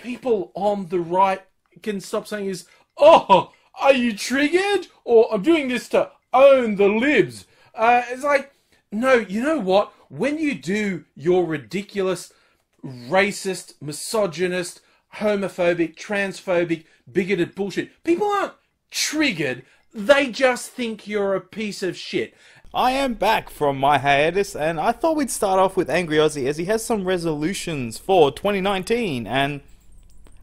people on the right can stop saying is, oh, are you triggered? Or I'm doing this to own the libs. It's like, no, you know what? When you do your ridiculous, racist, misogynist, homophobic, transphobic, bigoted bullshit, people aren't triggered. They just think you're a piece of shit. I am back from my hiatus, and I thought we'd start off with Angry Aussie as he has some resolutions for 2019, and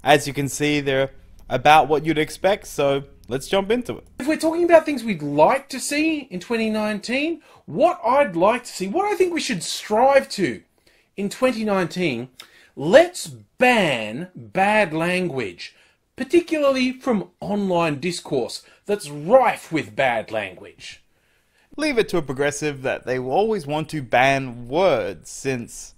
as you can see, they're about what you'd expect, so let's jump into it. If we're talking about things we'd like to see in 2019, what I'd like to see, what I think we should strive to in 2019, let's ban bad language, particularly from online discourse that's rife with bad language. Leave it to a progressive that they will always want to ban words, since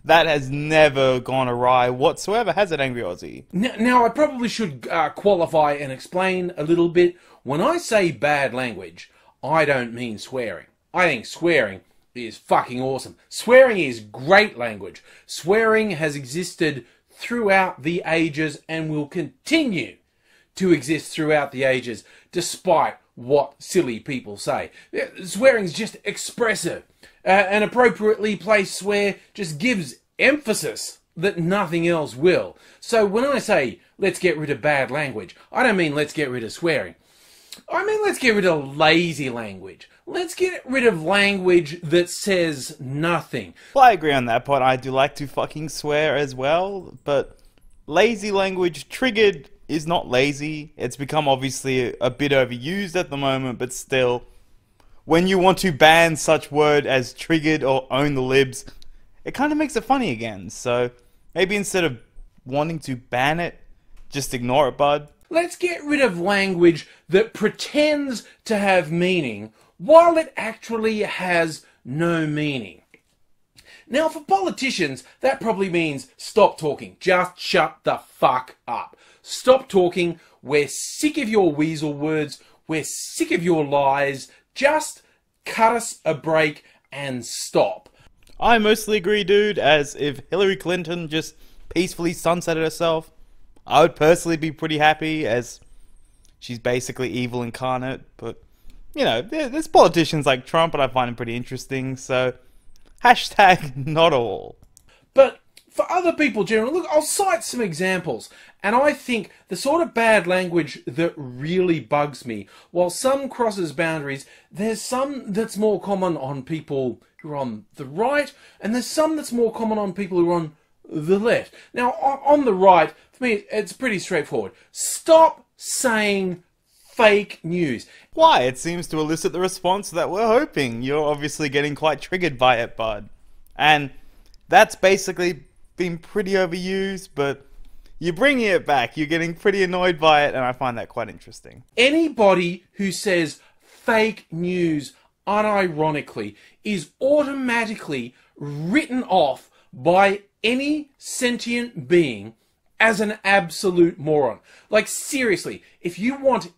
that has never gone awry whatsoever, has it, Angry Aussie? Now I probably should qualify and explain a little bit. When I say bad language, I don't mean swearing. I think swearing is fucking awesome. Swearing is great language. Swearing has existed throughout the ages and will continue to exist throughout the ages, despite what silly people say. Swearing's just expressive. An appropriately placed swear just gives emphasis that nothing else will. So when I say let's get rid of bad language, I don't mean let's get rid of swearing. I mean let's get rid of lazy language. Let's get rid of language that says nothing. Well, I agree on that part. I do like to fucking swear as well, but lazy language, triggered, is not lazy. It's become obviously a bit overused at the moment, but still, when you want to ban such word as triggered or own the libs, it kind of makes it funny again. So maybe instead of wanting to ban it, just ignore it, bud. Let's get rid of language that pretends to have meaning while it actually has no meaning. Now, for politicians, that probably means stop talking. Just shut the fuck up. Stop talking. We're sick of your weasel words. We're sick of your lies. Just cut us a break and stop. I mostly agree, dude, as if Hillary Clinton just peacefully sunsetted herself, I would personally be pretty happy, as she's basically evil incarnate. But, you know, there's politicians like Trump, and I find him pretty interesting, so hashtag not all. But for other people generally, look, I'll cite some examples. And I think the sort of bad language that really bugs me, while some crosses boundaries, there's some that's more common on people who are on the right, and there's some that's more common on people who are on the left. Now, on the right, for me, it's pretty straightforward. Stop saying fake news. Why? It seems to elicit the response that we're hoping. You're obviously getting quite triggered by it, bud. And that's basically been pretty overused, but you're bringing it back. You're getting pretty annoyed by it, and I find that quite interesting. Anybody who says fake news unironically is automatically written off by any sentient being as an absolute moron. Like, seriously, if you want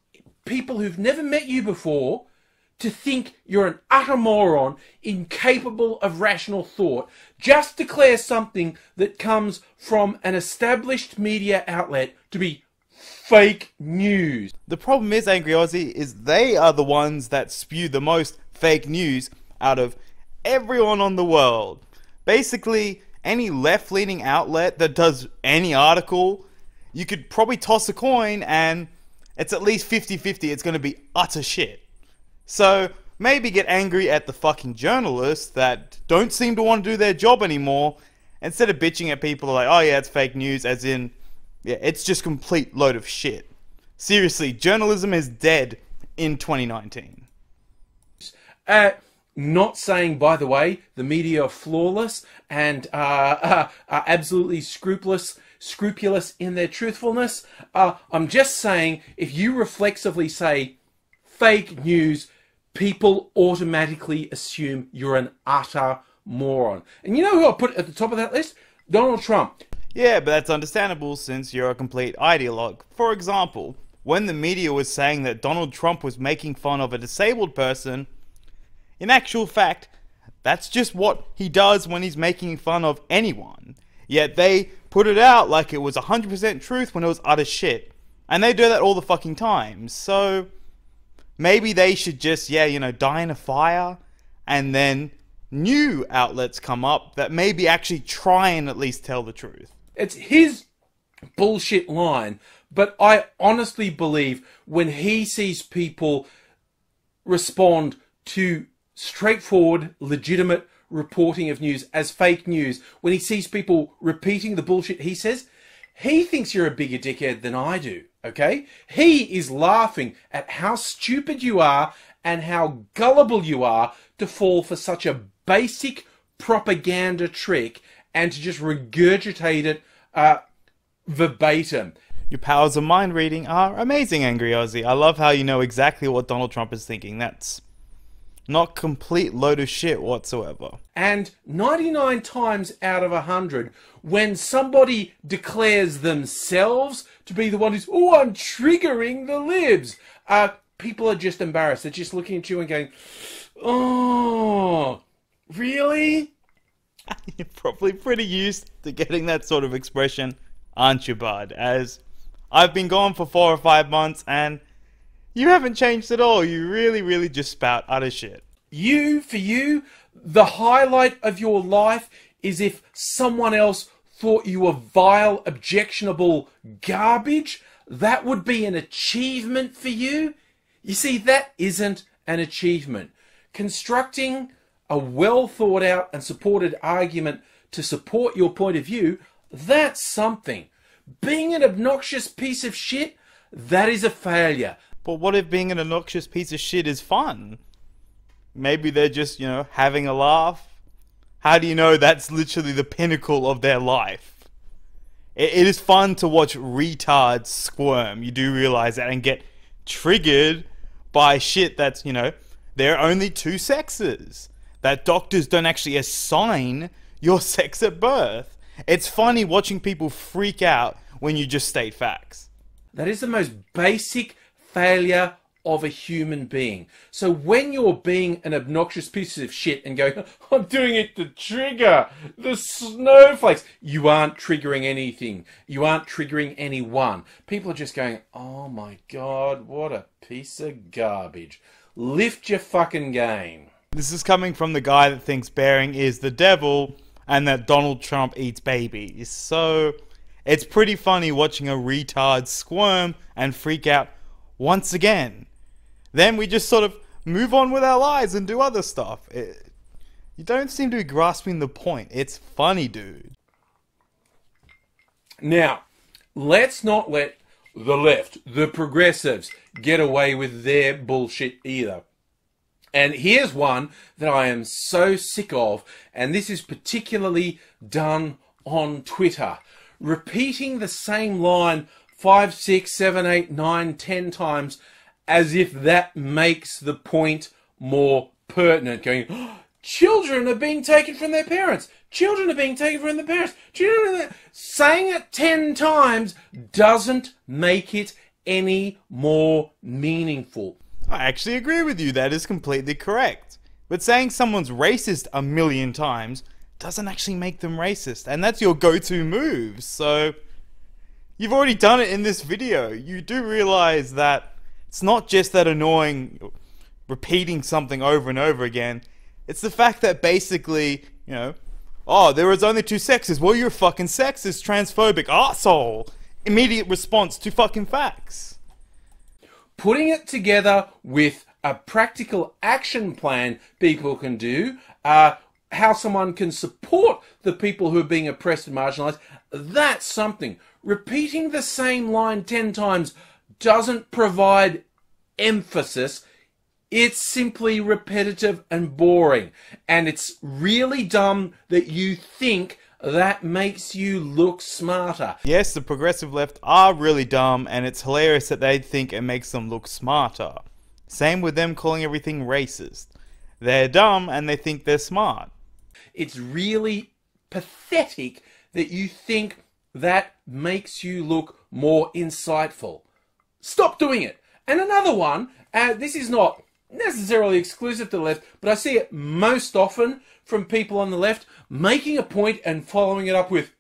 people who've never met you before to think you're an utter moron, incapable of rational thought, just declare something that comes from an established media outlet to be fake news. The problem is, Angry Aussie, is they are the ones that spew the most fake news out of everyone on the world. Basically, any left-leaning outlet that does any article, you could probably toss a coin and it's at least 50-50, it's going to be utter shit. So, maybe get angry at the fucking journalists that don't seem to want to do their job anymore, instead of bitching at people like, oh yeah, it's fake news, as in, yeah, it's just complete load of shit. Seriously, journalism is dead in 2019. Not saying, by the way, the media are flawless and are absolutely scrupulous in their truthfulness. I'm just saying, if you reflexively say fake news, people automatically assume you're an utter moron. And you know who I'll put at the top of that list? Donald Trump. Yeah, but that's understandable since you're a complete ideologue. For example, when the media was saying that Donald Trump was making fun of a disabled person, in actual fact, that's just what he does when he's making fun of anyone. Yet they put it out like it was 100% truth when it was utter shit. And they do that all the fucking time. So maybe they should just, die in a fire, and then new outlets come up that maybe actually try and at least tell the truth. It's his bullshit line, but I honestly believe when he sees people respond to straightforward, legitimate reporting of news as fake news, when he sees people repeating the bullshit he says, he thinks you're a bigger dickhead than I do, okay? He is laughing at how stupid you are and how gullible you are to fall for such a basic propaganda trick and to just regurgitate it verbatim. Your powers of mind reading are amazing, Angry Aussie. I love how you know exactly what Donald Trump is thinking. That's not complete load of shit whatsoever. And 99 times out of 100, when somebody declares themselves to be the one who's, oh, I'm triggering the libs, people are just embarrassed. They're just looking at you and going, oh, really? You're probably pretty used to getting that sort of expression, aren't you, bud? As I've been gone for 4 or 5 months and you haven't changed at all. You really, really just spout utter shit. For you, the highlight of your life is if someone else thought you were vile, objectionable garbage. That would be an achievement for you. You see, that isn't an achievement. Constructing a well thought out and supported argument to support your point of view, that's something. Being an obnoxious piece of shit, that is a failure. But what if being an obnoxious piece of shit is fun? Maybe they're just, having a laugh. How do you know that's literally the pinnacle of their life? It is fun to watch retards squirm. You do realize that, and get triggered by shit that's, there are only 2 sexes. That doctors don't actually assign your sex at birth. It's funny watching people freak out when you just state facts. That is the most basic failure of a human being. So when you're being an obnoxious piece of shit and going, I'm doing it to trigger the snowflakes, you aren't triggering anything. You aren't triggering anyone. People are just going, oh my God, what a piece of garbage. Lift your fucking game. This is coming from the guy that thinks Bering is the devil and that Donald Trump eats babies. So it's pretty funny watching a retard squirm and freak out once again. Then we just sort of move on with our lives and do other stuff. You don't seem to be grasping the point. It's funny, dude. Now, let's not let the left, the progressives, get away with their bullshit either. And here's one that I am so sick of, and this is particularly done on Twitter. Repeating the same line 5, 6, 7, 8, 9, 10 times as if that makes the point more pertinent. Going, oh, children are being taken from their parents. Children are being taken from their parents. Saying it 10 times doesn't make it any more meaningful. I actually agree with you. That is completely correct. But saying someone's racist 1,000,000 times doesn't actually make them racist. And that's your go-to move. So you've already done it in this video. You do realize that it's not just that annoying repeating something over and over again. It's the fact that basically, oh, there was only 2 sexes. Well, you're fucking sexist, transphobic, arsehole. Immediate response to fucking facts. Putting it together with a practical action plan people can do, how someone can support the people who are being oppressed and marginalised, that's something. Repeating the same line 10 times doesn't provide emphasis. It's simply repetitive and boring. And it's really dumb that you think that makes you look smarter. Yes, the progressive left are really dumb, and it's hilarious that they think it makes them look smarter. Same with them calling everything racist. They're dumb and they think they're smart. It's really pathetic that you think that makes you look more insightful. Stop doing it. And another one, this is not necessarily exclusive to the left, but I see it most often from people on the left, making a point and following it up with,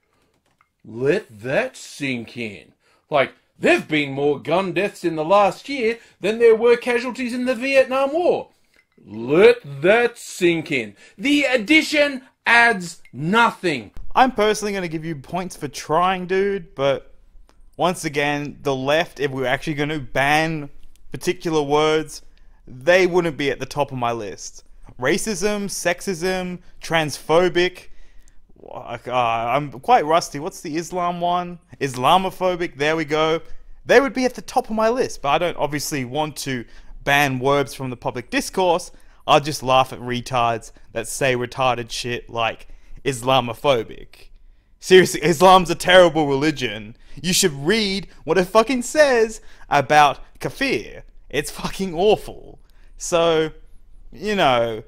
let that sink in. Like, there've been more gun deaths in the last year than there were casualties in the Vietnam War. Let that sink in. The addition adds nothing. I'm personally going to give you points for trying, dude, but once again, the left, if we were actually going to ban particular words, they wouldn't be at the top of my list. Racism, sexism, transphobic. I'm quite rusty. What's the Islam one? Islamophobic, there we go. They would be at the top of my list, but I don't obviously want to ban words from the public discourse. I'll just laugh at retards that say retarded shit like Islamophobic. Seriously, Islam's a terrible religion. You should read what it fucking says about kafir. It's fucking awful. So, you know,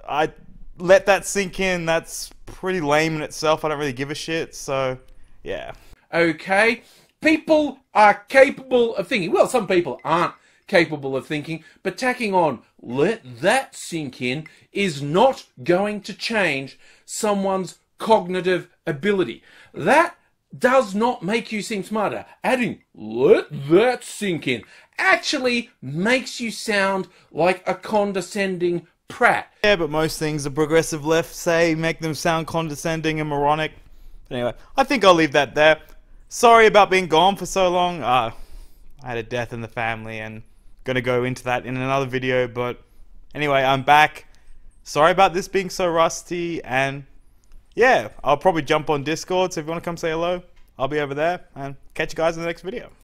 I let that sink in. That's pretty lame in itself. I don't really give a shit. So, yeah. Okay? People are capable of thinking. Well, some people aren't capable of thinking, but tacking on let that sink in is not going to change someone's cognitive ability. That does not make you seem smarter. Adding let that sink in actually makes you sound like a condescending prat. Yeah, but most things the progressive left say make them sound condescending and moronic. Anyway, I think I'll leave that there. Sorry about being gone for so long. I had a death in the family and gonna go into that in another video, but anyway, I'm back. Sorry about this being so rusty, and yeah, I'll probably jump on Discord, so if you want to come say hello, I'll be over there, and catch you guys in the next video.